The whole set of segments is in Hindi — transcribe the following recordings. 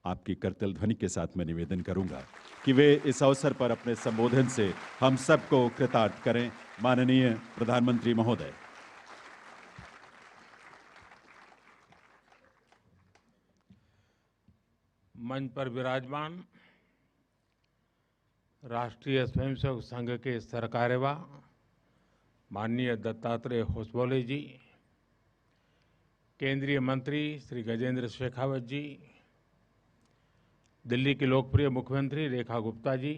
आपकी करतल ध्वनि के साथ मैं निवेदन करूंगा कि वे इस अवसर पर अपने संबोधन से हम सबको कृतार्थ करें। माननीय प्रधानमंत्री महोदय। मंच पर विराजमान राष्ट्रीय स्वयंसेवक संघ के सरकार्यवा माननीय दत्तात्रेय होसबोले जी, केंद्रीय मंत्री श्री गजेंद्र शेखावत जी, दिल्ली की लोकप्रिय मुख्यमंत्री रेखा गुप्ता जी,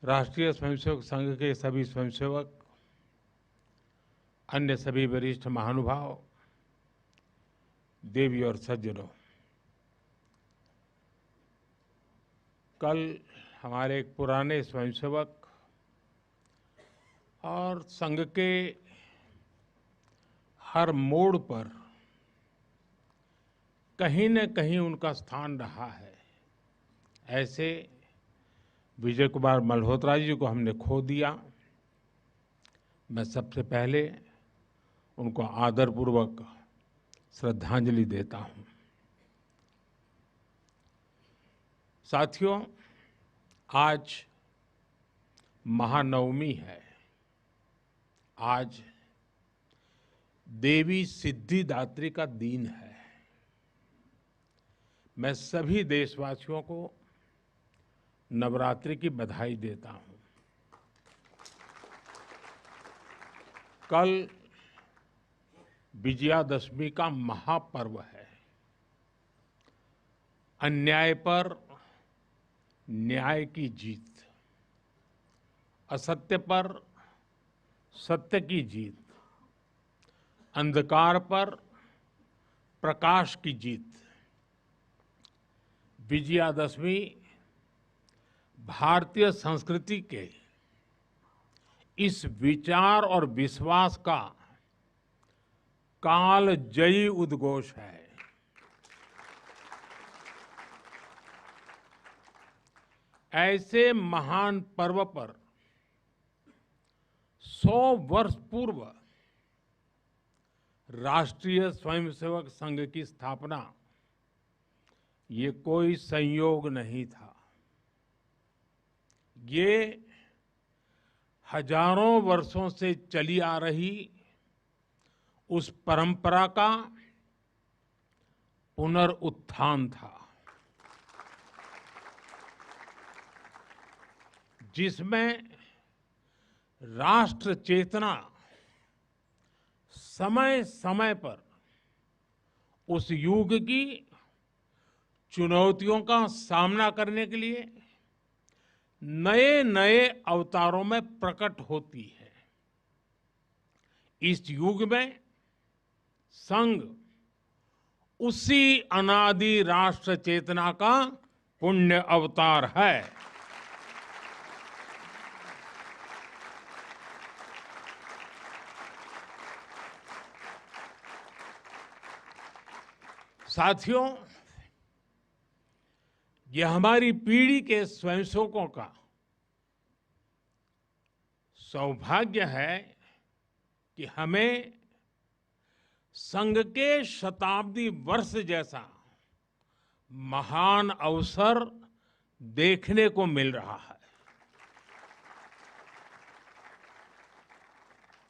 राष्ट्रीय स्वयंसेवक संघ के सभी स्वयंसेवक, अन्य सभी वरिष्ठ महानुभाव, देवी और सज्जनों, कल हमारे एक पुराने स्वयंसेवक और संघ के हर मोड़ पर कहीं न कहीं उनका स्थान रहा है, ऐसे विजय कुमार मल्होत्रा जी को हमने खो दिया। मैं सबसे पहले उनको आदरपूर्वक श्रद्धांजलि देता हूं। साथियों, आज महानवमी है। आज देवी सिद्धिदात्री का दिन है। मैं सभी देशवासियों को नवरात्रि की बधाई देता हूं। कल विजयादशमी का महापर्व है। अन्याय पर न्याय की जीत, असत्य पर सत्य की जीत, अंधकार पर प्रकाश की जीत। विजयादशमी भारतीय संस्कृति के इस विचार और विश्वास का कालजयी उद्घोष है। ऐसे महान पर्व पर 100 वर्ष पूर्व राष्ट्रीय स्वयंसेवक संघ की स्थापना, ये कोई संयोग नहीं था। ये हजारों वर्षों से चली आ रही उस परंपरा का पुनरुत्थान था, जिसमें राष्ट्र चेतना समय समय पर उस युग की चुनौतियों का सामना करने के लिए नए नए अवतारों में प्रकट होती है। इस युग में संघ उसी अनादि राष्ट्र चेतना का पुण्य अवतार है। साथियों, यह हमारी पीढ़ी के स्वयंसेवकों का सौभाग्य है कि हमें संघ के शताब्दी वर्ष जैसा महान अवसर देखने को मिल रहा है।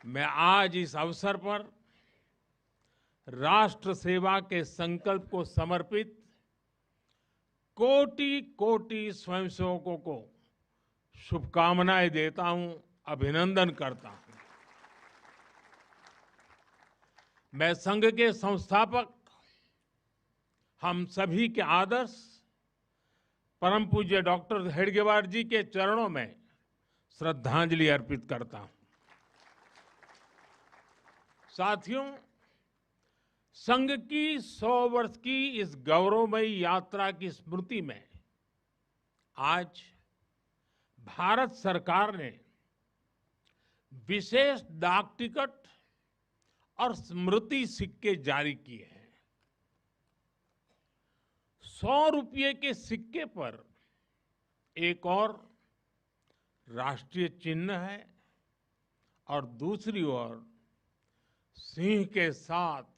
मैं आज इस अवसर पर राष्ट्र सेवा के संकल्प को समर्पित कोटि कोटि स्वयंसेवकों को शुभकामनाएं देता हूं, अभिनंदन करता हूं। मैं संघ के संस्थापक, हम सभी के आदर्श परम पूज्य डॉक्टर हेडगेवार जी के चरणों में श्रद्धांजलि अर्पित करता हूं। साथियों, संघ की 100 वर्ष की इस गौरवमयी यात्रा की स्मृति में आज भारत सरकार ने विशेष डाक टिकट और स्मृति सिक्के जारी किए हैं। 100 रुपये के सिक्के पर एक और राष्ट्रीय चिन्ह है और दूसरी ओर सिंह के साथ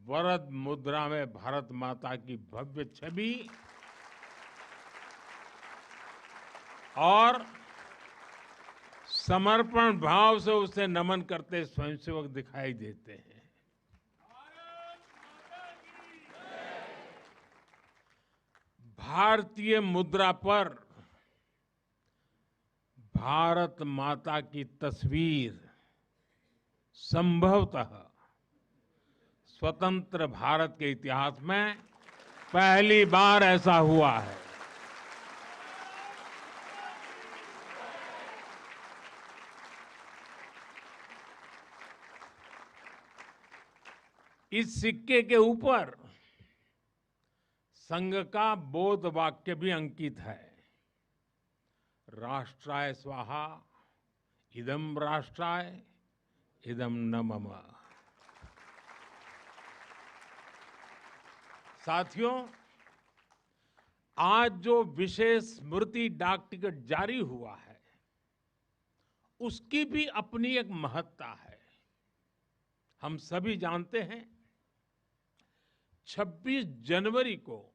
वरद मुद्रा में भारत माता की भव्य छवि और समर्पण भाव से उसे नमन करते स्वयंसेवक दिखाई देते हैं। भारतीय मुद्रा पर भारत माता की तस्वीर संभवतः स्वतंत्र भारत के इतिहास में पहली बार ऐसा हुआ है। इस सिक्के के ऊपर संघ का बोध वाक्य भी अंकित है। राष्ट्राय स्वाहा इदं राष्ट्राय इदं न मम। साथियों, आज जो विशेष स्मृति डाक टिकट जारी हुआ है उसकी भी अपनी एक महत्ता है। हम सभी जानते हैं 26 जनवरी को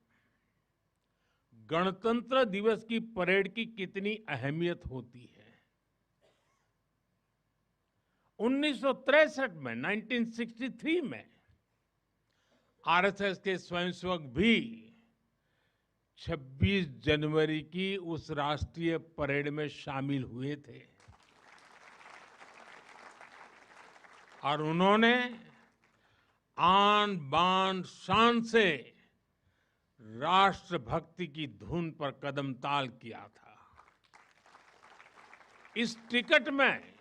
गणतंत्र दिवस की परेड की कितनी अहमियत होती है। 1963 में 1963 में आरएसएस के स्वयंसेवक भी 26 जनवरी की उस राष्ट्रीय परेड में शामिल हुए थे और उन्होंने आन बान शान से राष्ट्रभक्ति की धुन पर कदम ताल किया था। इस टिकट में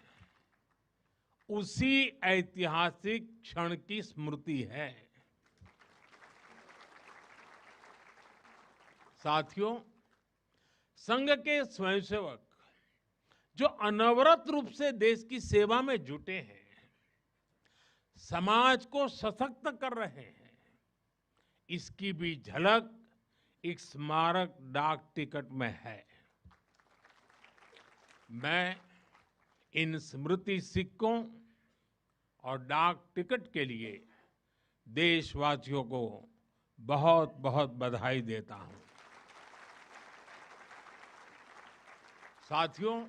उसी ऐतिहासिक क्षण की स्मृति है। साथियों, संघ के स्वयंसेवक जो अनवरत रूप से देश की सेवा में जुटे हैं, समाज को सशक्त कर रहे हैं, इसकी भी झलक एक स्मारक डाक टिकट में है। मैं इन स्मृति सिक्कों और डाक टिकट के लिए देशवासियों को बहुत बहुत बधाई देता हूं। साथियों,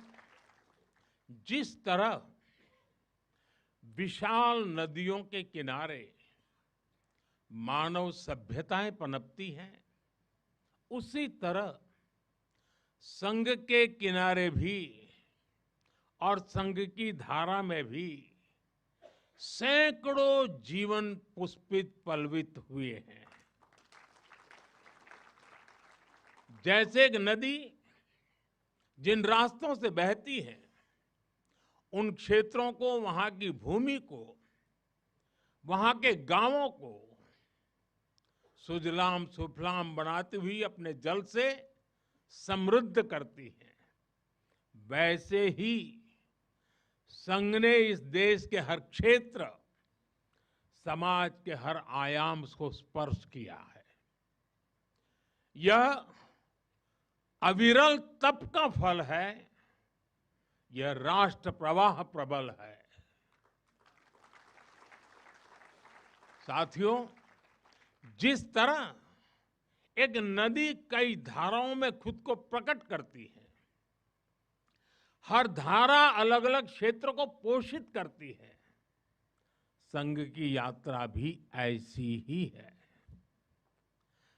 जिस तरह विशाल नदियों के किनारे मानव सभ्यताएं पनपती हैं, उसी तरह संघ के किनारे भी और संघ की धारा में भी सैकड़ों जीवन पुष्पित पल्वित हुए हैं। जैसे एक नदी जिन रास्तों से बहती है, उन क्षेत्रों को, वहां की भूमि को, वहां के गांवों को सुजलाम सुफलाम बनाती हुई अपने जल से समृद्ध करती है, वैसे ही संघ ने इस देश के हर क्षेत्र, समाज के हर आयाम को स्पर्श किया है। यह अविरल तप का फल है, यह राष्ट्र प्रवाह प्रबल है। साथियों, जिस तरह एक नदी कई धाराओं में खुद को प्रकट करती है, हर धारा अलग अलग क्षेत्र को पोषित करती है, संघ की यात्रा भी ऐसी ही है।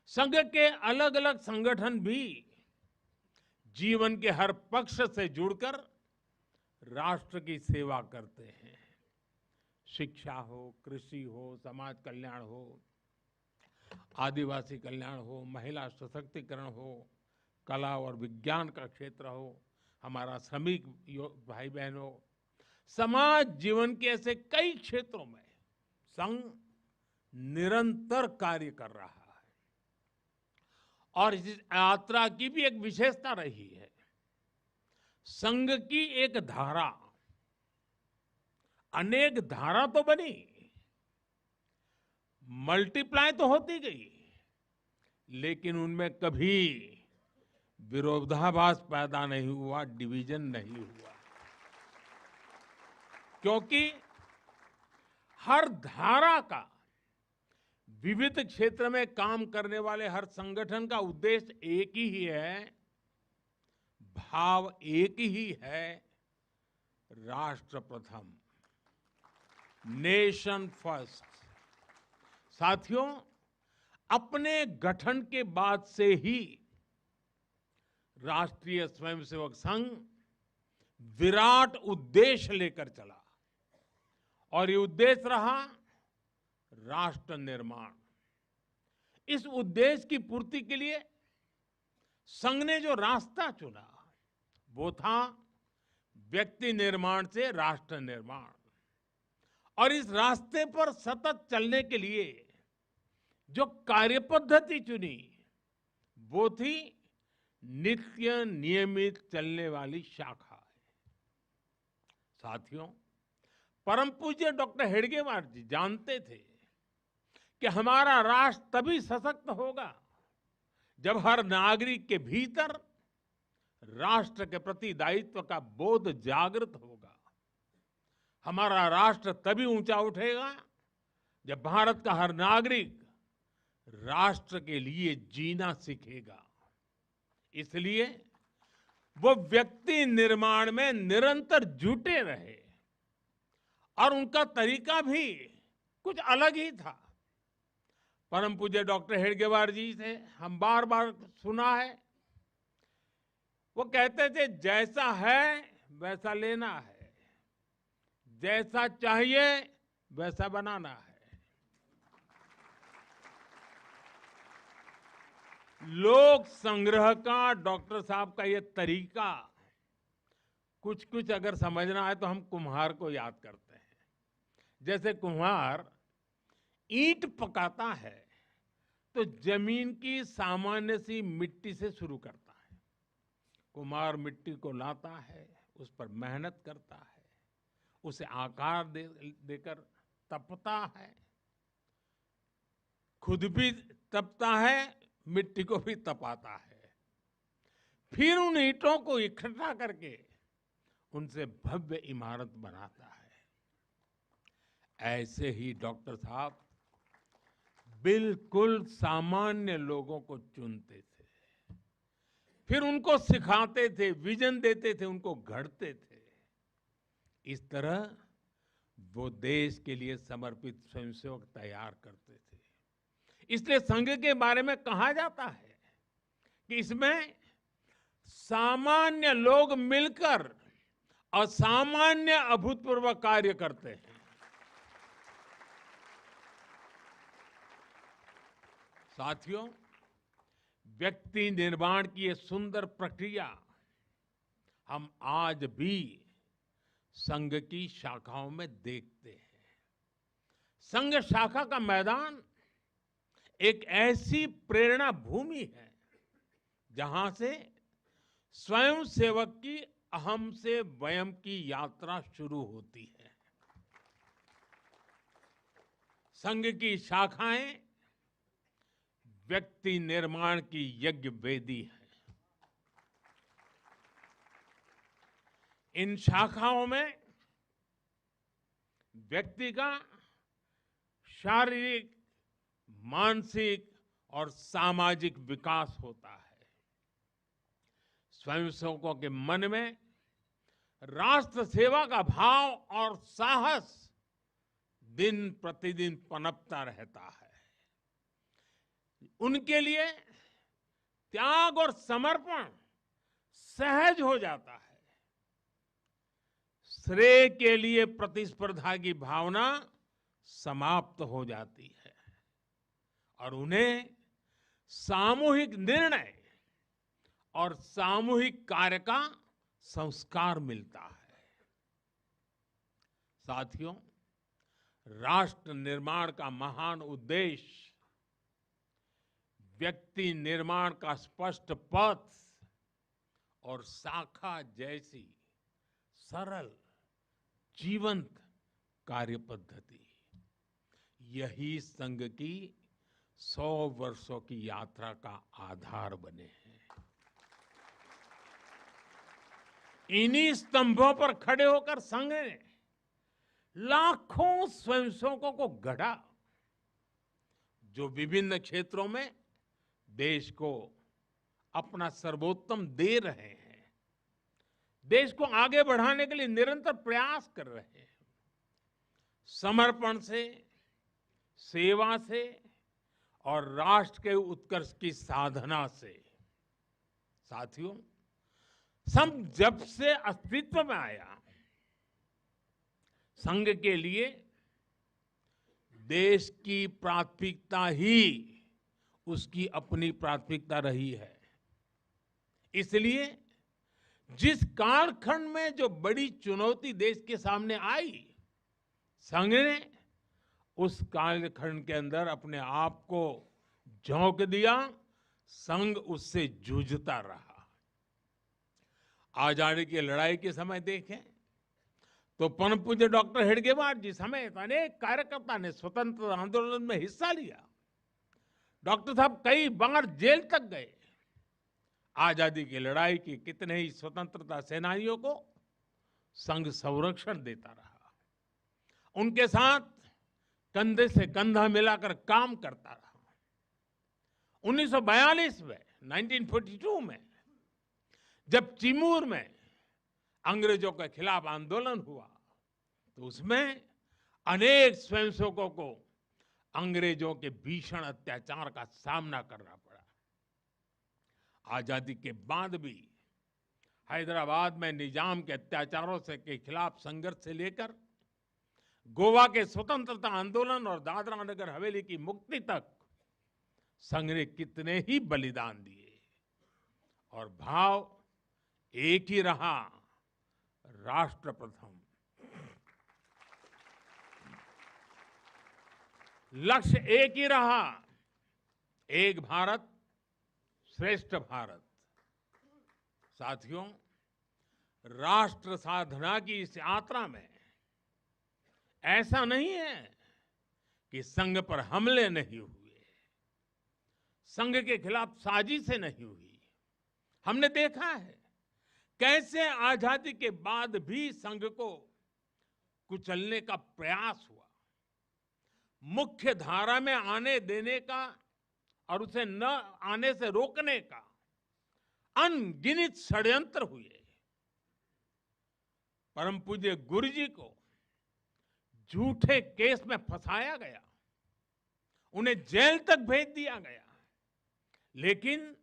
संघ के अलग अलग संगठन भी जीवन के हर पक्ष से जुड़कर राष्ट्र की सेवा करते हैं। शिक्षा हो, कृषि हो, समाज कल्याण हो, आदिवासी कल्याण हो, महिला सशक्तिकरण हो, कला और विज्ञान का क्षेत्र हो, हमारा श्रमिक भाई बहन हो, समाज जीवन के ऐसे कई क्षेत्रों में संघ निरंतर कार्य कर रहा है। और इस यात्रा की भी एक विशेषता रही है। संघ की एक धारा अनेक धारा तो बनी, मल्टीप्लाई तो होती गई, लेकिन उनमें कभी विरोधाभास पैदा नहीं हुआ, डिवीजन नहीं हुआ, क्योंकि हर धारा का विविध क्षेत्र में काम करने वाले हर संगठन का उद्देश्य एक ही है, भाव एक ही है, राष्ट्र प्रथम, नेशन फर्स्ट। साथियों, अपने गठन के बाद से ही राष्ट्रीय स्वयंसेवक संघ विराट उद्देश्य लेकर चला और ये उद्देश्य रहा राष्ट्र निर्माण। इस उद्देश्य की पूर्ति के लिए संघ ने जो रास्ता चुना वो था व्यक्ति निर्माण से राष्ट्र निर्माण। और इस रास्ते पर सतत चलने के लिए जो कार्यपद्धति चुनी वो थी नित्य नियमित चलने वाली शाखा है। साथियों, परम पूज्य डॉक्टर हेडगेवार जी जानते थे कि हमारा राष्ट्र तभी सशक्त होगा जब हर नागरिक के भीतर राष्ट्र के प्रति दायित्व का बोध जागृत होगा। हमारा राष्ट्र तभी ऊंचा उठेगा जब भारत का हर नागरिक राष्ट्र के लिए जीना सीखेगा। इसलिए वो व्यक्ति निर्माण में निरंतर जुटे रहे और उनका तरीका भी कुछ अलग ही था। परम पूज्य डॉक्टर हेडगेवार जी से हम बार बार सुना है, वो कहते थे जैसा है वैसा लेना है, जैसा चाहिए वैसा बनाना है। लोक संग्रह का डॉक्टर साहब का ये तरीका कुछ कुछ अगर समझना है तो हम कुम्हार को याद करते हैं। जैसे कुम्हार ईंट पकाता है तो जमीन की सामान्य सी मिट्टी से शुरू करता है। कुम्हार मिट्टी को लाता है, उस पर मेहनत करता है, उसे आकार देकर तपता है, खुद भी तपता है, मिट्टी को भी तपाता है, फिर उन ईंटों को इकट्ठा करके उनसे भव्य इमारत बनाता है। ऐसे ही डॉक्टर साहब बिल्कुल सामान्य लोगों को चुनते थे, फिर उनको सिखाते थे, विजन देते थे, उनको गढ़ते थे। इस तरह वो देश के लिए समर्पित स्वयंसेवक तैयार करते थे। इसलिए संघ के बारे में कहा जाता है कि इसमें सामान्य लोग मिलकर असामान्य अभूतपूर्व कार्य करते हैं। साथियों, व्यक्ति निर्माण की ये सुंदर प्रक्रिया हम आज भी संघ की शाखाओं में देखते हैं। संघ शाखा का मैदान एक ऐसी प्रेरणा भूमि है जहां से स्वयं सेवक की अहम से वयम की यात्रा शुरू होती है। संघ की शाखाएं व्यक्ति निर्माण की यज्ञ वेदी है। इन शाखाओं में व्यक्ति का शारीरिक, मानसिक और सामाजिक विकास होता है। स्वयंसेवकों के मन में राष्ट्र सेवा का भाव और साहस दिन प्रतिदिन पनपता रहता है। उनके लिए त्याग और समर्पण सहज हो जाता है। श्रेय के लिए प्रतिस्पर्धा की भावना समाप्त हो जाती है और उन्हें सामूहिक निर्णय और सामूहिक कार्य का संस्कार मिलता है। साथियों, राष्ट्र निर्माण का महान उद्देश्य व्यक्ति निर्माण का स्पष्ट पथ और शाखा जैसी सरल जीवंत कार्य पद्धति, यही संघ की 100 वर्षों की यात्रा का आधार बने हैं। इन्हीं स्तंभों पर खड़े होकर संघ ने लाखों स्वयंसेवकों को गढ़ा जो विभिन्न क्षेत्रों में देश को अपना सर्वोत्तम दे रहे हैं, देश को आगे बढ़ाने के लिए निरंतर प्रयास कर रहे हैं। समर्पण से, सेवा से और राष्ट्र के उत्कर्ष की साधना से। साथियों, संघ जब से अस्तित्व में आया, संघ के लिए देश की प्राथमिकता ही उसकी अपनी प्राथमिकता रही है। इसलिए जिस कालखंड में जो बड़ी चुनौती देश के सामने आई, संघ ने उस कालखंड के अंदर अपने आप को झोंक दिया, संघ उससे जूझता रहा। आजादी की लड़ाई के समय देखें तो परम पूज्य डॉक्टर हेडगेवार जी समेत अनेक कार्यकर्ता ने स्वतंत्रता आंदोलन में हिस्सा लिया। डॉक्टर साहब कई बार जेल तक गए। आजादी की लड़ाई की कितने ही स्वतंत्रता सेनानियों को संघ संरक्षण देता रहा, उनके साथ कंधे से कंधा मिलाकर काम करता रहा। 1942 में, 1942 में जब चिमूर में अंग्रेजों के खिलाफ आंदोलन हुआ तो उसमें अनेक स्वयंसेवकों को अंग्रेजों के भीषण अत्याचार का सामना करना पड़ा। आजादी के बाद भी हैदराबाद में निजाम के अत्याचारों से के खिलाफ संघर्ष से लेकर गोवा के स्वतंत्रता आंदोलन और दादरा नगर हवेली की मुक्ति तक संघ ने कितने ही बलिदान दिए और भाव एक ही रहा, राष्ट्र प्रथम। लक्ष्य एक ही रहा, एक भारत श्रेष्ठ भारत। साथियों, राष्ट्र साधना की इस यात्रा में ऐसा नहीं है कि संघ पर हमले नहीं हुए, संघ के खिलाफ साजिशें नहीं हुई। हमने देखा है कैसे आजादी के बाद भी संघ को कुचलने का प्रयास हुआ, मुख्य धारा में आने देने का और उसे न आने से रोकने का अनगिनत षड्यंत्र हुए। परम पूज्य गुरु जी को झूठे केस में फंसाया गया, उन्हें जेल तक भेज दिया गया। लेकिन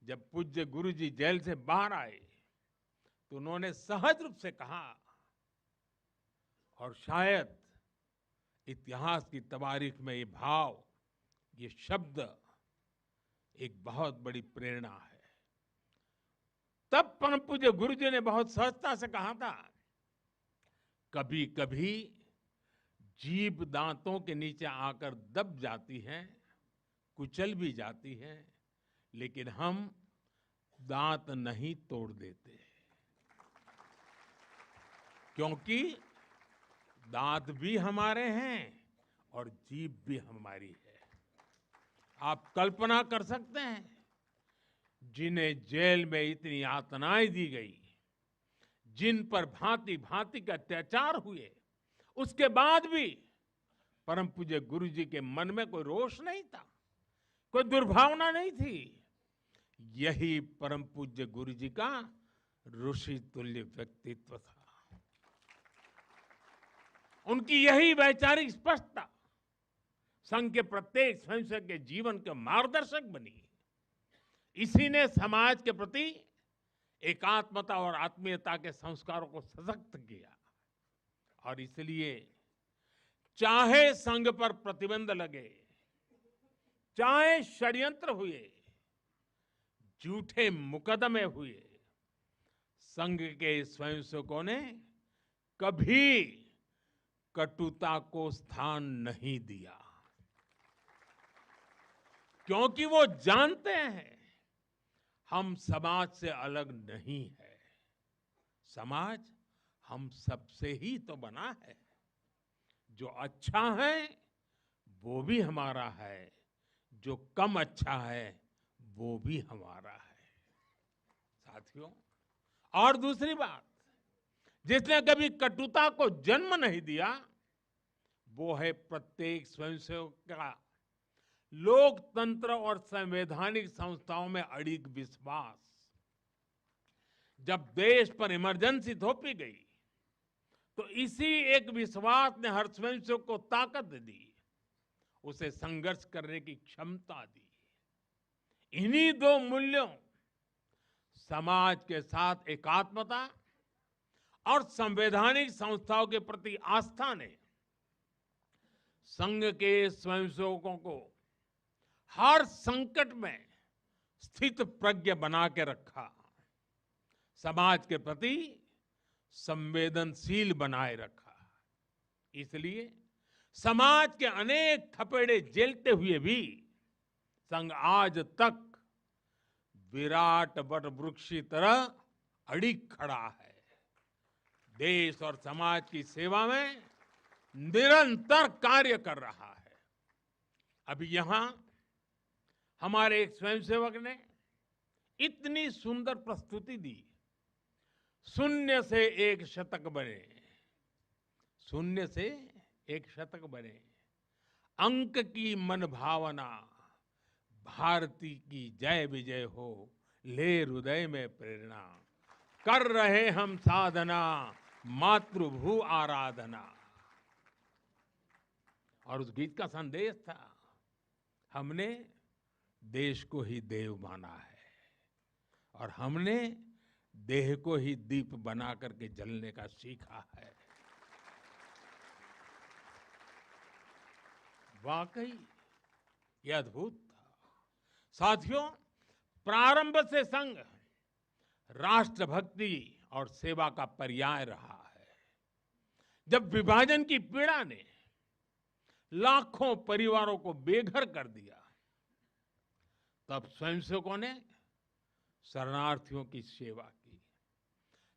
जब पूज्य गुरु जी जेल से बाहर आए तो उन्होंने सहज रूप से कहा, और शायद इतिहास की तवारीख में ये भाव, ये शब्द एक बहुत बड़ी प्रेरणा है। तब परम पूज्य गुरु जी ने बहुत सहजता से कहा था, कभी कभी जीभ दांतों के नीचे आकर दब जाती है, कुचल भी जाती है, लेकिन हम दांत नहीं तोड़ देते, क्योंकि दांत भी हमारे हैं और जीभ भी हमारी है। आप कल्पना कर सकते हैं, जिन्हें जेल में इतनी यातनाएं दी गई, जिन पर भांति भांति के अत्याचार हुए, उसके बाद भी परम पूज्य गुरु जी के मन में कोई रोष नहीं था, कोई दुर्भावना नहीं थी। यही परम पूज्य गुरु जी का ऋषि तुल्य व्यक्तित्व था। उनकी यही वैचारिक स्पष्टता संघ के प्रत्येक स्वयंसेवक के जीवन के मार्गदर्शक बनी। इसी ने समाज के प्रति एकात्मता और आत्मीयता के संस्कारों को सशक्त किया। और इसलिए चाहे संघ पर प्रतिबंध लगे, चाहे षड्यंत्र हुए, झूठे मुकदमे हुए, संघ के स्वयंसेवकों ने कभी कटुता को स्थान नहीं दिया, क्योंकि वो जानते हैं हम समाज से अलग नहीं है। समाज हम सबसे ही तो बना है। जो अच्छा है वो भी हमारा है, जो कम अच्छा है वो भी हमारा है। साथियों, और दूसरी बात, जिसने कभी कटुता को जन्म नहीं दिया, वो है प्रत्येक स्वयंसेवक का लोकतंत्र और संवैधानिक संस्थाओं में अडिग विश्वास। जब देश पर इमरजेंसी थोपी गई तो इसी एक विश्वास ने हर स्वयंसेवक को ताकत दी, उसे संघर्ष करने की क्षमता दी। इन्हीं दो मूल्यों, समाज के साथ एकात्मता और संवैधानिक संस्थाओं के प्रति आस्था ने संघ के स्वयंसेवकों को हर संकट में स्थित प्रज्ञ बना के रखा, समाज के प्रति संवेदनशील बनाए रखा। इसलिए समाज के अनेक थपेड़े झेलते हुए भी संघ आज तक विराट वट वृक्ष की तरह अडिग खड़ा है। देश और समाज की सेवा में निरंतर कार्य कर रहा है। अभी यहां हमारे एक स्वयंसेवक ने इतनी सुंदर प्रस्तुति दी, शून्य से एक शतक बने, शून्य से एक शतक बने, अंक की मन भावना, भारती की जय विजय हो, ले हृदय में प्रेरणा, कर रहे हम साधना, मातृभू आराधना। और उस गीत का संदेश था, हमने देश को ही देव माना है और हमने देह को ही दीप बना करके जलने का सीखा है। वाकई ये अद्भुत था। साथियों, प्रारंभ से संघ राष्ट्रभक्ति और सेवा का पर्याय रहा है। जब विभाजन की पीड़ा ने लाखों परिवारों को बेघर कर दिया, तब स्वयंसेवकों ने शरणार्थियों की सेवा की।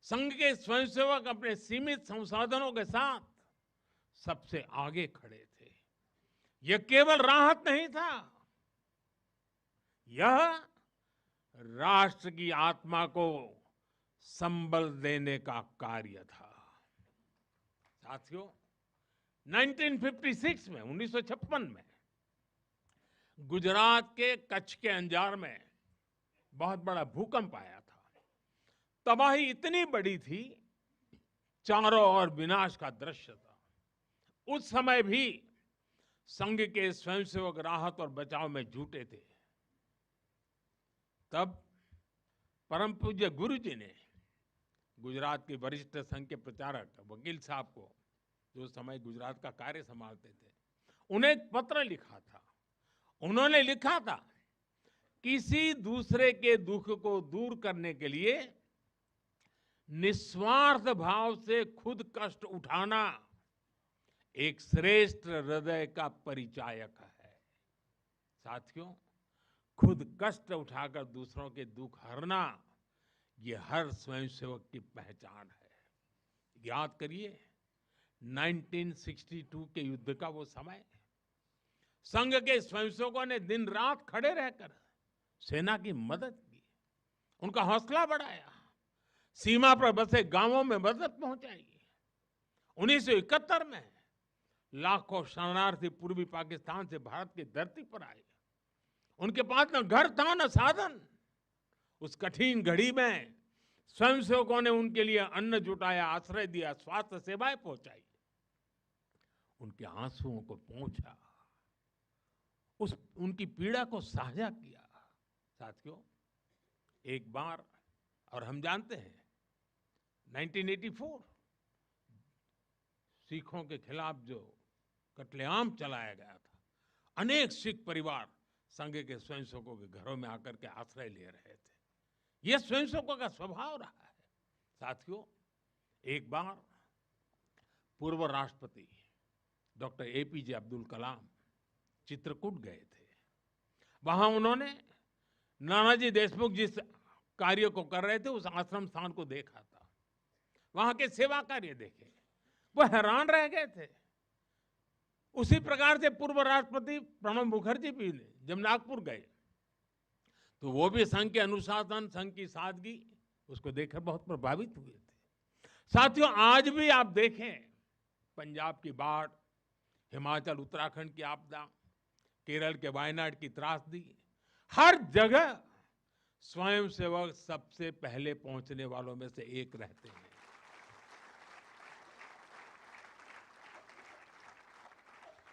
संघ के स्वयंसेवक अपने सीमित संसाधनों के साथ सबसे आगे खड़े थे। यह केवल राहत नहीं था, यह राष्ट्र की आत्मा को संबल देने का कार्य था। साथियों, 1956 में 1956 में गुजरात के कच्छ के अंजार में बहुत बड़ा भूकंप आया था। तबाही इतनी बड़ी थी, चारों ओर विनाश का दृश्य था। उस समय भी संघ के स्वयंसेवक राहत और बचाव में जुटे थे। तब परम पूज्य गुरु जी ने गुजरात के वरिष्ठ संघ के प्रचारक वकील साहब को, जो उस समय गुजरात का कार्य संभालते थे, उन्हें एक पत्र लिखा था। उन्होंने लिखा था, किसी दूसरे के दुख को दूर करने के लिए निस्वार्थ भाव से खुद कष्ट उठाना एक श्रेष्ठ हृदय का परिचायक है। साथियों, खुद कष्ट उठाकर दूसरों के दुख हरना, ये हर स्वयंसेवक की पहचान है। याद करिए 1962 के युद्ध का वो समय, संघ के स्वयंसेवकों ने दिन रात खड़े रहकर सेना की मदद की, उनका हौसला बढ़ाया, सीमा पर बसे गांवों में मदद पहुंचाई। 1971 में लाखों शरणार्थी पूर्वी पाकिस्तान से भारत की धरती पर आए। उनके पास न घर था न साधन। उस कठिन घड़ी में स्वयंसेवकों ने उनके लिए अन्न जुटाया, आश्रय दिया, स्वास्थ्य सेवाएं पहुंचाई, उनके आंसुओं को पोंछा, उनकी पीड़ा को साझा किया। साथियों, एक बार, और हम जानते हैं 1984 सिखों के खिलाफ जो कत्लेआम चलाया गया था, अनेक सिख परिवार संघ के स्वयंसेवकों के घरों में आकर के आश्रय ले रहे थे। यह स्वयंसेवकों का स्वभाव रहा है। साथियों, एक बार पूर्व राष्ट्रपति डॉक्टर एपीजे अब्दुल कलाम चित्रकूट गए थे। वहां उन्होंने नानाजी देशमुख जिस कार्य को कर रहे थे, उस आश्रम स्थान को देखा था, वहां के सेवा कार्य देखे, वो हैरान रह गए थे। उसी प्रकार से पूर्व राष्ट्रपति प्रणब मुखर्जी भी जब नागपुर गए तो वो भी संघ के अनुशासन, संघ की सादगी, उसको देखकर बहुत प्रभावित हुए थे। साथियों, आज भी आप देखें, पंजाब की बाढ़, हिमाचल उत्तराखंड की आपदा, केरल के वायनाड की त्रासदी, हर जगह स्वयंसेवक सबसे पहले पहुंचने वालों में से एक रहते हैं।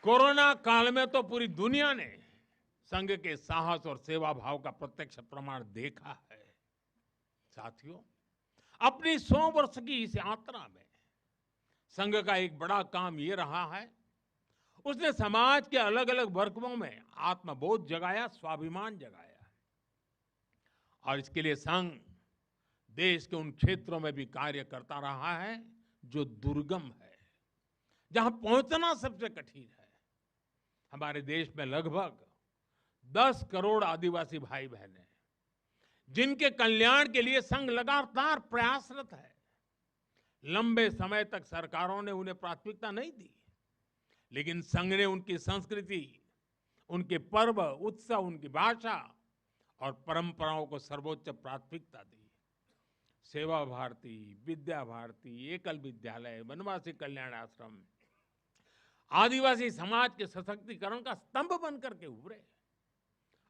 कोरोना काल में तो पूरी दुनिया ने संघ के साहस और सेवा भाव का प्रत्यक्ष प्रमाण देखा है। साथियों, अपनी 100 वर्ष की इस यात्रा में संघ का एक बड़ा काम ये रहा है, उसने समाज के अलग अलग वर्गों में आत्मबोध जगाया, स्वाभिमान जगाया। और इसके लिए संघ देश के उन क्षेत्रों में भी कार्य करता रहा है जो दुर्गम है, जहां पहुंचना सबसे कठिन है। हमारे देश में लगभग 10 करोड़ आदिवासी भाई बहन हैं, जिनके कल्याण के लिए संघ लगातार प्रयासरत है। लंबे समय तक सरकारों ने उन्हें प्राथमिकता नहीं दी, लेकिन संघ ने उनकी संस्कृति, उनके पर्व, उत्सव, उनकी भाषा और परंपराओं को सर्वोच्च प्राथमिकता दी। सेवा भारती, विद्या भारती, एकल विद्यालय, वनवासी कल्याण आश्रम आदिवासी समाज के सशक्तिकरण का स्तंभ बनकर के उभरे।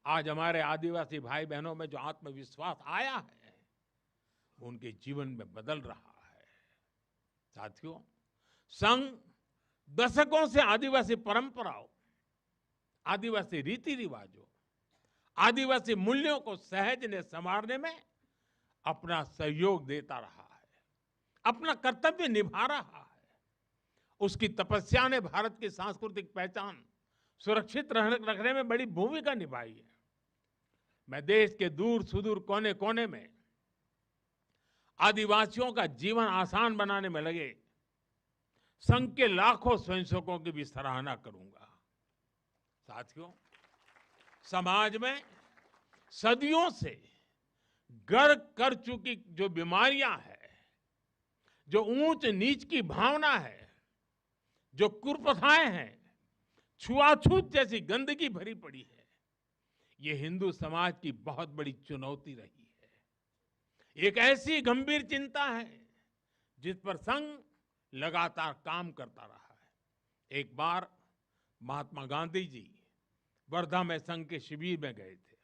आज हमारे आदिवासी भाई बहनों में जो आत्मविश्वास आया है, उनके जीवन में बदल रहा है। साथियों, संघ दशकों से आदिवासी परंपराओं, आदिवासी रीति रिवाजों, आदिवासी मूल्यों को सहजने संवारने में अपना सहयोग देता रहा है, अपना कर्तव्य निभा रहा है। उसकी तपस्या ने भारत की सांस्कृतिक पहचान सुरक्षित रखने में बड़ी भूमिका निभाई है। मैं देश के दूर सुदूर कोने कोने में आदिवासियों का जीवन आसान बनाने में लगे संघ के लाखों स्वयंसेवकों की भी सराहना करूंगा। साथियों, समाज में सदियों से घर कर चुकी जो बीमारियां हैं, जो ऊंच नीच की भावना है, जो कुप्रथाएं हैं, छुआछूत जैसी गंदगी भरी पड़ी है, ये हिंदू समाज की बहुत बड़ी चुनौती रही है। एक ऐसी गंभीर चिंता है जिस पर संघ लगातार काम करता रहा है। एक बार महात्मा गांधी जी वर्धा में संघ के शिविर में गए थे।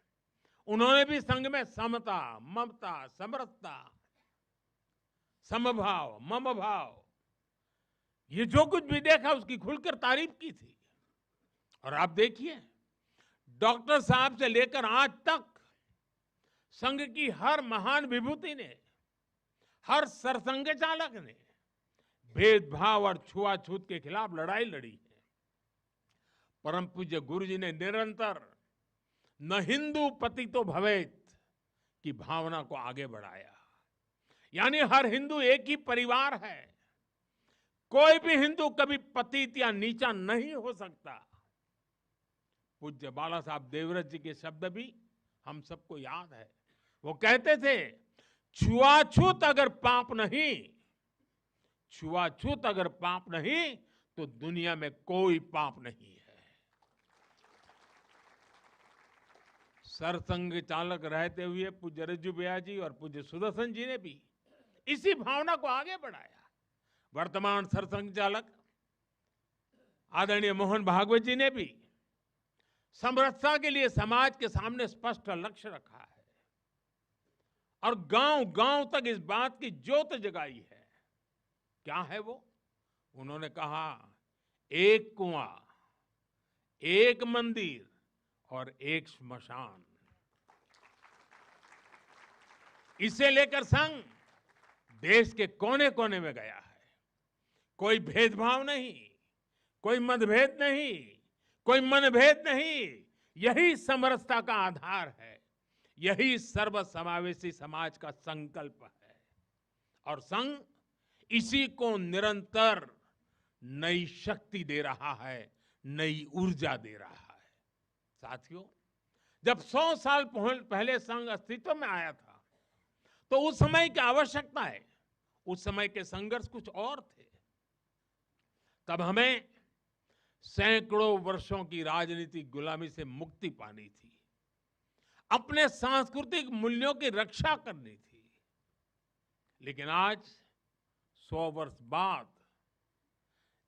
उन्होंने भी संघ में समता, ममता, समरसता, समभाव, मम भाव, ये जो कुछ भी देखा उसकी खुलकर तारीफ की थी। और आप देखिए, डॉक्टर साहब से लेकर आज तक संघ की हर महान विभूति ने, हर सरसंघ चालक ने भेदभाव और छुआछूत के खिलाफ लड़ाई लड़ी है। परम पूज्य गुरु जी ने निरंतर न हिंदू पतितो भवेत की भावना को आगे बढ़ाया। यानी हर हिंदू एक ही परिवार है, कोई भी हिंदू कभी पतित या नीचा नहीं हो सकता। पूज्य बाला साहब देवव्रत जी के शब्द भी हम सबको याद है। वो कहते थे, छुआछूत अगर पाप नहीं, छुआछूत अगर पाप नहीं तो दुनिया में कोई पाप नहीं है। सरसंघ चालक रहते हुए पूज्य रज्जू भैया जी और पूज्य सुदर्शन जी ने भी इसी भावना को आगे बढ़ाया। वर्तमान सरसंघ चालक आदरणीय मोहन भागवत जी ने भी समरसता के लिए समाज के सामने स्पष्ट लक्ष्य रखा है और गांव गांव तक इस बात की ज्योत जगाई है। क्या है वो? उन्होंने कहा, एक कुआं, एक मंदिर और एक श्मशान। इसे लेकर संघ देश के कोने कोने में गया है। कोई भेदभाव नहीं, कोई मतभेद नहीं, कोई मनभेद नहीं। यही समरसता का आधार है, यही सर्वसमावेशी समाज का संकल्प है। और संघ इसी को निरंतर नई शक्ति दे रहा है, नई ऊर्जा दे रहा है। साथियों, जब 100 साल पहले संघ अस्तित्व में आया था, तो उस समय की आवश्यकताएं, उस समय के संघर्ष कुछ और थे। तब हमें सैकड़ों वर्षों की राजनीतिक गुलामी से मुक्ति पानी थी, अपने सांस्कृतिक मूल्यों की रक्षा करनी थी। लेकिन आज 100 वर्ष बाद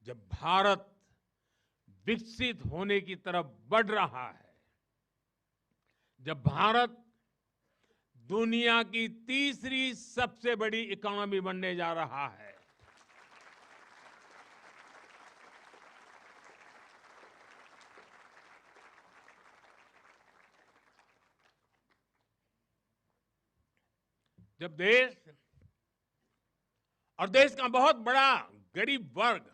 जब भारत विकसित होने की तरफ बढ़ रहा है, जब भारत दुनिया की तीसरी सबसे बड़ी इकोनॉमी बनने जा रहा है, जब देश और देश का बहुत बड़ा गरीब वर्ग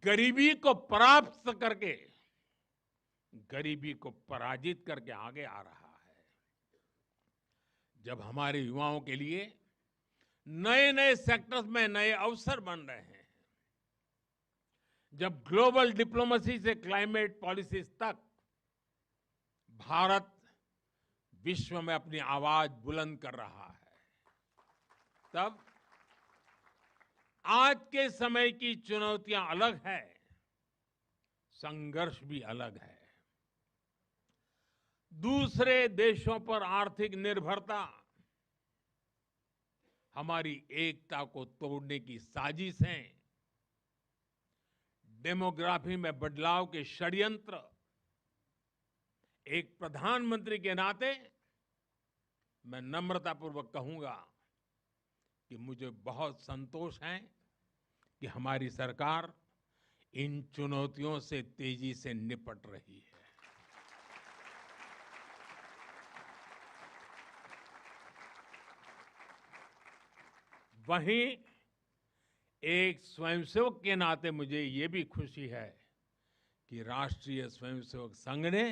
गरीबी को परास्त करके गरीबी को पराजित करके आगे आ रहा है, जब हमारे युवाओं के लिए नए नए सेक्टर्स में नए अवसर बन रहे हैं, जब ग्लोबल डिप्लोमेसी से क्लाइमेट पॉलिसीज तक भारत विश्व में अपनी आवाज बुलंद कर रहा है, तब आज के समय की चुनौतियां अलग है, संघर्ष भी अलग है। दूसरे देशों पर आर्थिक निर्भरता हमारी एकता को तोड़ने की साजिश है। डेमोग्राफी में बदलाव के षड्यंत्र, एक प्रधानमंत्री के नाते मैं नम्रतापूर्वक कहूंगा कि मुझे बहुत संतोष है कि हमारी सरकार इन चुनौतियों से तेजी से निपट रही है। वहीं एक स्वयंसेवक के नाते मुझे ये भी खुशी है कि राष्ट्रीय स्वयंसेवक संघ ने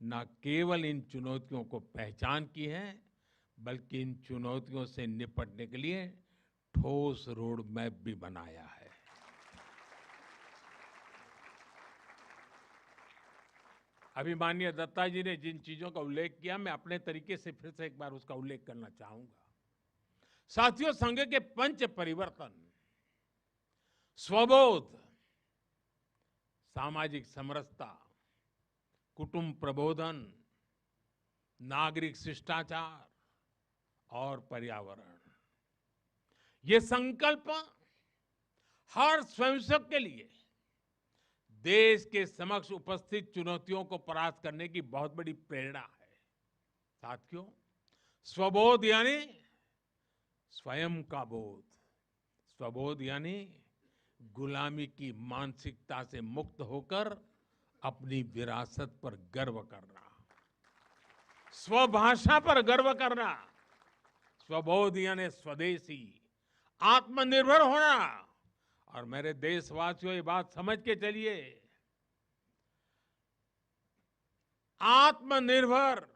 न केवल इन चुनौतियों को पहचान की है, बल्कि इन चुनौतियों से निपटने के लिए ठोस रोड मैप भी बनाया है। अभी माननीय दत्ता जी ने जिन चीजों का उल्लेख किया, मैं अपने तरीके से फिर से एक बार उसका उल्लेख करना चाहूंगा। साथियों, संघ के पंच परिवर्तन, स्वबोध, सामाजिक समरसता, कुटुंब प्रबोधन, नागरिक शिष्टाचार और पर्यावरण, ये संकल्प हर स्वयंसेवक के लिए देश के समक्ष उपस्थित चुनौतियों को परास्त करने की बहुत बड़ी प्रेरणा है। साथियों, स्वबोध यानी स्वयं का बोध, स्वबोध यानी गुलामी की मानसिकता से मुक्त होकर अपनी विरासत पर गर्व करना, स्वभाषा पर गर्व करना। स्वबोध यानी स्वदेशी, आत्मनिर्भर होना। और मेरे देशवासियों, ये बात समझ के चलिए, आत्मनिर्भर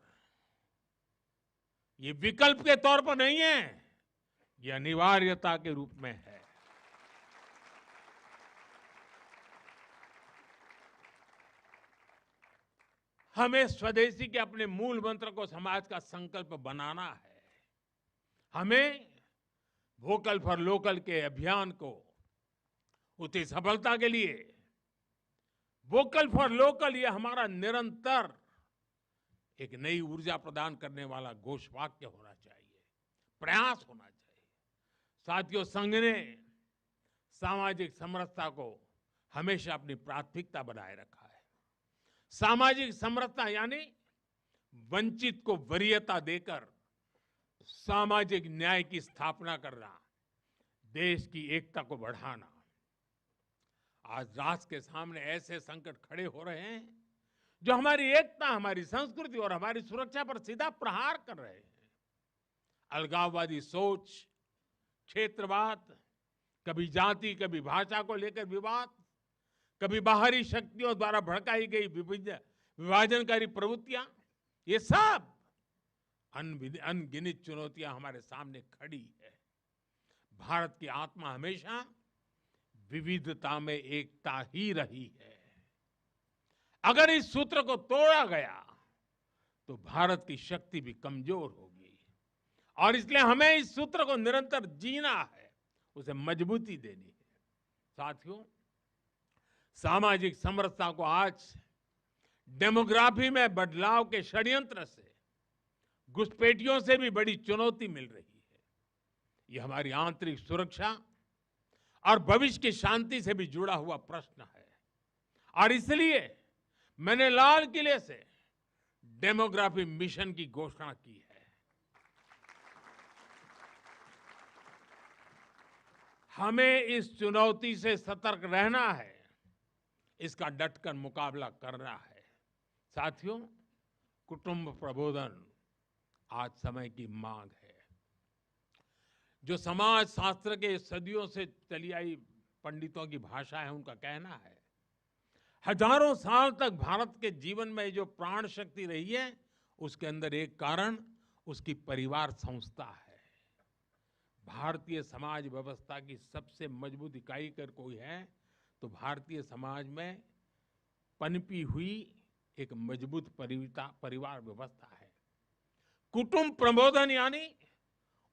ये विकल्प के तौर पर नहीं है, ये अनिवार्यता के रूप में है। हमें स्वदेशी के अपने मूल मंत्र को समाज का संकल्प बनाना है। हमें वोकल फॉर लोकल के अभियान को उसकी सफलता के लिए वोकल फॉर लोकल ये हमारा निरंतर एक नई ऊर्जा प्रदान करने वाला घोषवाक्य होना चाहिए, प्रयास होना चाहिए। साथियों, संघ ने सामाजिक समरसता को हमेशा अपनी प्राथमिकता बनाए रखा है। सामाजिक समरसता यानी वंचित को वरीयता देकर सामाजिक न्याय की स्थापना करना, देश की एकता को बढ़ाना। आज राष्ट्र के सामने ऐसे संकट खड़े हो रहे हैं जो हमारी एकता, हमारी संस्कृति और हमारी सुरक्षा पर सीधा प्रहार कर रहे हैं। अलगाववादी सोच, क्षेत्रवाद, कभी जाति, कभी भाषा को लेकर विवाद, कभी बाहरी शक्तियों द्वारा भड़काई गई विभाजनकारी प्रवृत्तियां, ये सब अनगिनत चुनौतियां हमारे सामने खड़ी है। भारत की आत्मा हमेशा विविधता में एकता ही रही है। अगर इस सूत्र को तोड़ा गया तो भारत की शक्ति भी कमजोर होगी, और इसलिए हमें इस सूत्र को निरंतर जीना है, उसे मजबूती देनी है। साथियों, सामाजिक समरसता को आज डेमोग्राफी में बदलाव के षड्यंत्र से, घुसपैठियों से भी बड़ी चुनौती मिल रही है। ये हमारी आंतरिक सुरक्षा और भविष्य की शांति से भी जुड़ा हुआ प्रश्न है। और इसलिए मैंने लाल किले से डेमोग्राफी मिशन की घोषणा की है। हमें इस चुनौती से सतर्क रहना है, इसका डटकर मुकाबला करना है। साथियों, कुटुंब प्रबोधन आज समय की मांग है। जो समाज शास्त्र के सदियों से चली आई पंडितों की भाषा है, उनका कहना है, हजारों साल तक भारत के जीवन में जो प्राण शक्ति रही है, उसके अंदर एक कारण उसकी परिवार संस्था है। भारतीय समाज व्यवस्था की सबसे मजबूत इकाई अगर कोई है तो भारतीय समाज में पनपी हुई एक मजबूत परिवार व्यवस्था है। कुटुंब प्रबोधन यानी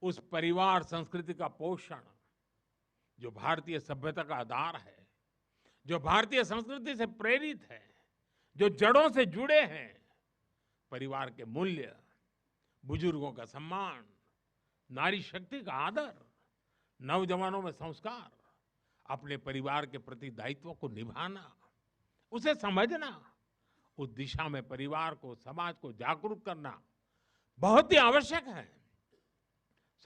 उस परिवार संस्कृति का पोषण जो भारतीय सभ्यता का आधार है, जो भारतीय संस्कृति से प्रेरित है, जो जड़ों से जुड़े हैं। परिवार के मूल्य, बुजुर्गों का सम्मान, नारी शक्ति का आदर, नौजवानों में संस्कार, अपने परिवार के प्रति दायित्व को निभाना, उसे समझना, उस दिशा में परिवार को, समाज को जागरूक करना बहुत ही आवश्यक है।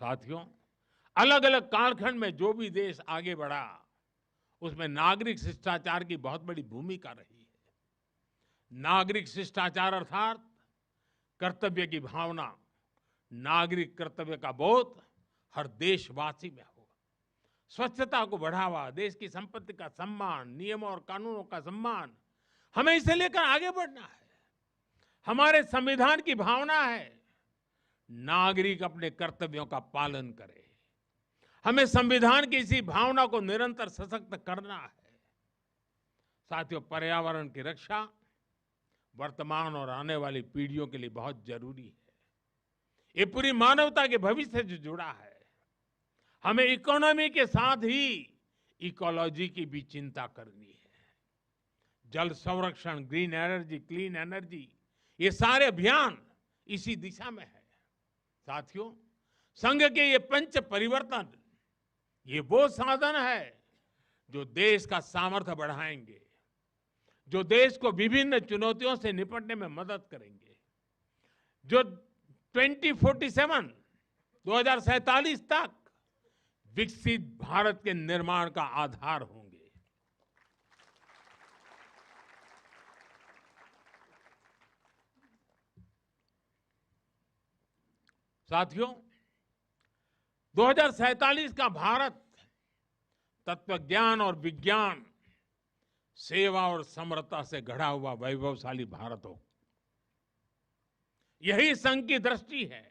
साथियों, अलग अलग कालखंड में जो भी देश आगे बढ़ा, उसमें नागरिक शिष्टाचार की बहुत बड़ी भूमिका रही है। नागरिक शिष्टाचार अर्थात कर्तव्य की भावना, नागरिक कर्तव्य का बोध हर देशवासी में हो। स्वच्छता को बढ़ावा, देश की संपत्ति का सम्मान, नियमों और कानूनों का सम्मान, हमें इसे लेकर आगे बढ़ना है। हमारे संविधान की भावना है नागरिक अपने कर्तव्यों का पालन करे। हमें संविधान की इसी भावना को निरंतर सशक्त करना है। साथियों, पर्यावरण की रक्षा वर्तमान और आने वाली पीढ़ियों के लिए बहुत जरूरी है। ये पूरी मानवता के भविष्य से जुड़ा है। हमें इकोनॉमी के साथ ही इकोलॉजी की भी चिंता करनी है। जल संरक्षण, ग्रीन एनर्जी, क्लीन एनर्जी, ये सारे अभियान इसी दिशा में है। साथियों, संघ के ये पंच परिवर्तन, ये वो साधन है जो देश का सामर्थ्य बढ़ाएंगे, जो देश को विभिन्न चुनौतियों से निपटने में मदद करेंगे, जो 2047 तक विकसित भारत के निर्माण का आधार होंगे। साथियों, 2047 का भारत तत्वज्ञान और विज्ञान, सेवा और समरसता से गढ़ा हुआ वैभवशाली भारत हो। यही संघ की दृष्टि है,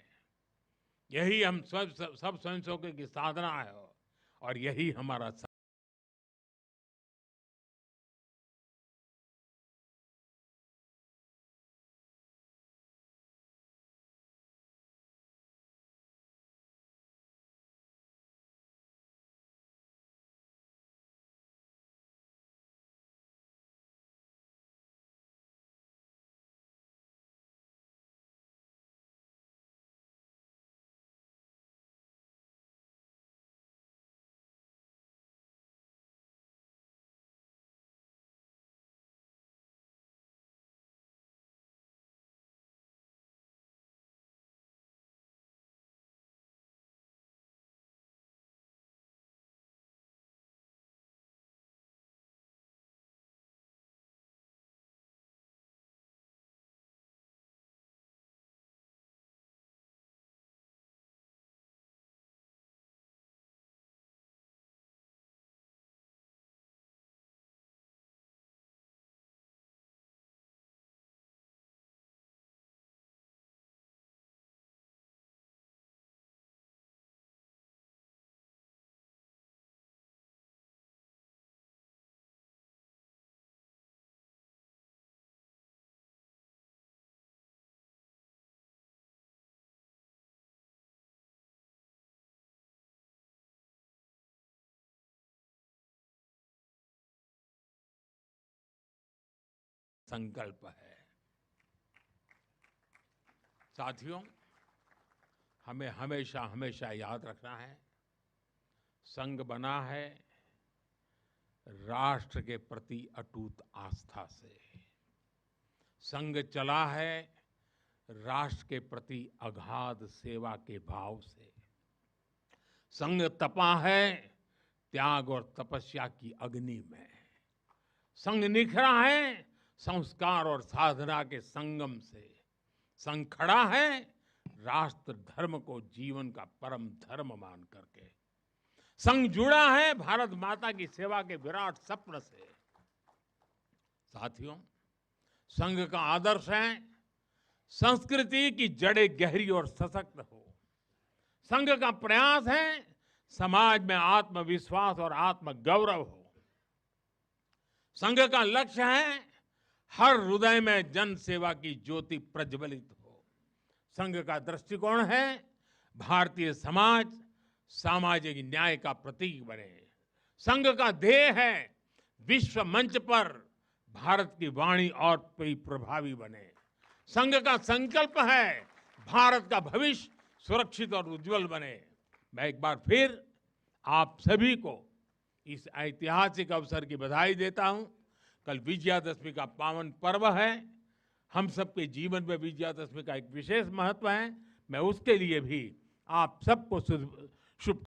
यही हम सब स्वयंसेवकों की साधना है और यही हमारा संकल्प है। साथियों, हमें हमेशा हमेशा याद रखना है, संघ बना है राष्ट्र के प्रति अटूट आस्था से। संघ चला है राष्ट्र के प्रति अगाध सेवा के भाव से। संघ तपा है त्याग और तपस्या की अग्नि में। संघ निखरा है संस्कार और साधना के संगम से। संघ खड़ा है राष्ट्र धर्म को जीवन का परम धर्म मान करके। संघ जुड़ा है भारत माता की सेवा के विराट स्वप्न से। साथियों, संघ का आदर्श है संस्कृति की जड़ें गहरी और सशक्त हो। संघ का प्रयास है समाज में आत्मविश्वास और आत्मगौरव हो। संघ का लक्ष्य है हर हृदय में जन सेवा की ज्योति प्रज्वलित हो। संघ का दृष्टिकोण है भारतीय समाज सामाजिक न्याय का प्रतीक बने। संघ का ध्येय है विश्व मंच पर भारत की वाणी और भी प्रभावी बने। संघ का संकल्प है भारत का भविष्य सुरक्षित और उज्जवल बने। मैं एक बार फिर आप सभी को इस ऐतिहासिक अवसर की बधाई देता हूं। कल विजयादशमी का पावन पर्व है। हम सबके जीवन में विजयादशमी का एक विशेष महत्व है। मैं उसके लिए भी आप सबको शुभ